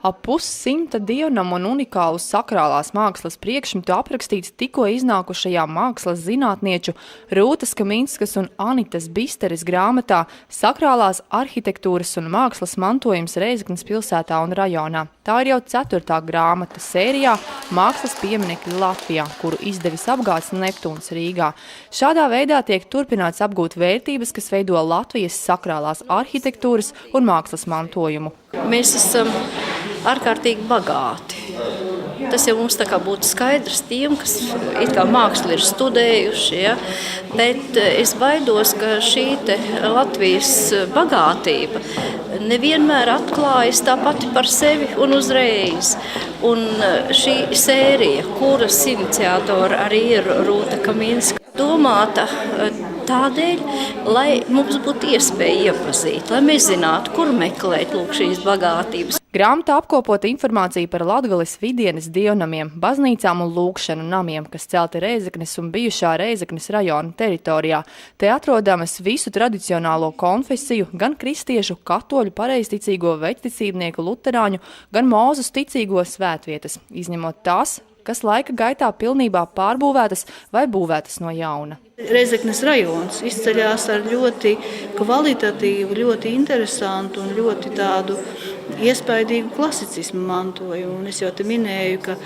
Ap 100 dievnamu un unikālu sakrālās mākslas priekšmetu aprakstīts tikko iznākušajā mākslas zinātnieču Rūtas Kaminskas un Anitas Bisteres grāmatā Sakrālās arhitektūras un mākslas mantojums Rēzeknes pilsētā un rajonā. Tā ir jau 4. grāmata sērijā Mākslas pieminekļi Latvijā, kuru izdevis apgāds Neptūns Rīgā. Šādā veidā tiek turpināts apgūt vērtības, kas veido Latvijas sakrālās arhitektūras un mākslas mantojumu. Mēs esam ārkārtīgi bagāti. Tas jau mums tā kā būtu skaidrs tiem, kas it kā mākslu ir studējuši, ja? Bet es baidos, ka šī Latvijas bagātība nevienmēr atklājas tā pati par sevi un uzreiz. Un šī sērija, kuras iniciatori arī ir Rūta Kaminska, domāta tādēļ, lai mums būtu iespēja iepazīt, lai mēs zinātu, kur meklēt šīs bagātības. Grāmatā apkopota informācija par Latgales vidienes dievnamiem, baznīcām un lūgšanu namiem, kas celti Rēzeknes un bijušā Rēzeknes rajona teritorijā. Te atrodamas visu tradicionālo konfesiju, gan kristiešu, katoļu, pareizticīgo, veļticībnieku, luterāņu, gan mūzus ticīgo svētvietas, izņemot tās, kas laika gaitā pilnībā pārbūvētas vai būvētas no jauna. Rēzeknes rajons izceļās ar ļoti kvalitatīvu, ļoti interesantu un ļoti tādu iespaidīgu klasicismu mantojumu. Un es jau te minēju, ka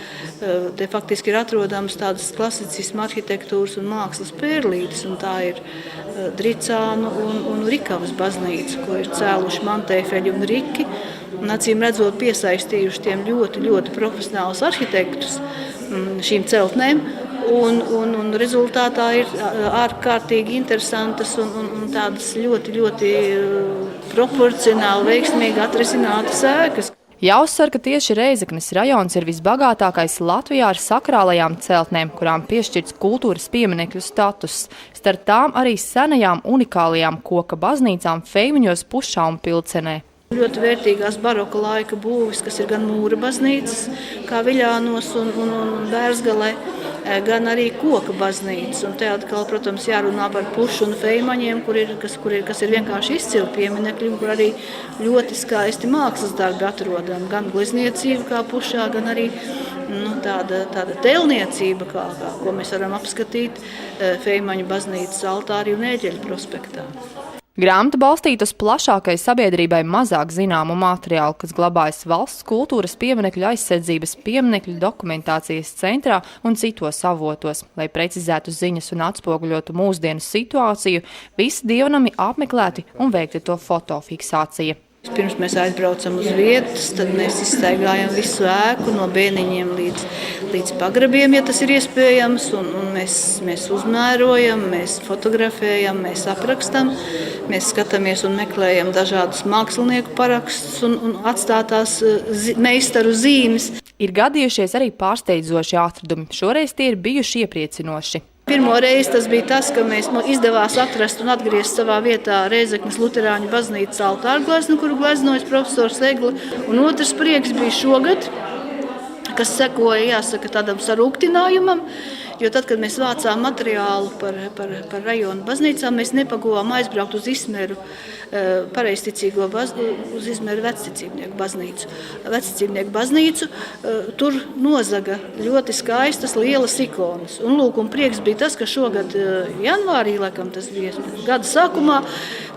te faktiski ir atrodams tādas klasicismu arhitektūras un mākslas pērlītes, un tā ir Dricānu un Rikavas baznīca, ko ir cēluši Mantēfeļi un Riki, un acīm redzot piesaistījuši tiem ļoti profesionālus arhitektus šīm celtnēm. Un rezultātā ir ārkārtīgi interesantas un tādas ļoti proporcionāli veiksmīgi atrisinātas ēkas. Jāuzsver, ka tieši Rēzeknes rajons ir visbagātākais Latvijā ar sakrālajām celtnēm, kurām piešķirts kultūras pieminekļu status. Starp tām arī senajām unikālajām koka baznīcām Feimaņos, Pušā un Pilcenē. Ļoti vērtīgās baroka laika būvis, kas ir gan mūra baznīcas, kā Viļānos un Bērzgalē, gan arī koka baznīcas. Un te atkal, protams, jārunā par Pušu un Feimaņiem, kas ir vienkārši izcili pieminekļi, kur arī ļoti skaisti mākslas darbi atrodam. Gan glezniecība kā Pušā, gan arī tāda tēlniecība, ko mēs varam apskatīt Feimaņu baznīcas altārī un Ēģeļu prospektā. Grāmata balstīta uz plašākai sabiedrībai mazāk zināmu materiālu, kas glabājas Valsts kultūras pieminekļu aizsardzības pieminekļu dokumentācijas centrā un citos avotos. Lai precizētu ziņas un atspoguļotu mūsdienu situāciju, visi dievnami apmeklēti un veikta to fotofiksācija. Pirms mēs aizbraucam uz vietas, tad mēs izstaigājam visu ēku no bēniņiem līdz pagrabiem, ja tas ir iespējams, un mēs uzmērojam, mēs fotografējam, mēs aprakstam, mēs skatāmies un meklējam dažādus mākslinieku parakstus un atstātās meistaru zīmes. Ir gadījušies arī pārsteidzoši atradumi, šoreiz tie ir bijuši iepriecinoši. Pirmo reizi tas bija tas, ka mēs izdevās atrast un atgriezt savā vietā Rēzeknes luterāņu baznīcas altāru gleznu, kuru gleznojas profesors Egla. Un otrs prieks bija šogad, kas sekoja, jāsaka, tādam sarūktinājumam, jo tad, kad mēs vācām materiālu par rajonu baznīcām, mēs nepaguvām aizbraukt uz Izmeru pareizticīgo uz Izmeru vecticībnieku baznīcu. Tur nozaga ļoti skaistas, lielas ikonas. Un prieks bija tas, ka šogad janvārī, laikam tas bija gada sākumā,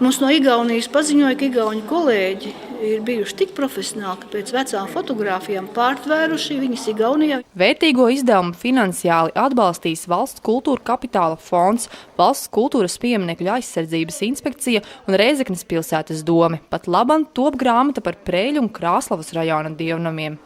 mums no Igaunijas paziņoja, ka igauņu kolēģi ir bijuši tik profesionāli, ka pēc vecām fotogrāfijām pārtvēruši viņas Igaunijā. Vērtīgo izdevumu finansiāli atbalstīs Valsts kultūra kapitāla fonds, Valsts kultūras pieminekļu aizsardzības inspekcija un Rēzeknes pilsētas dome. Pat labam top grāmata par Preļu un Krāslavas rajona dievnamiem.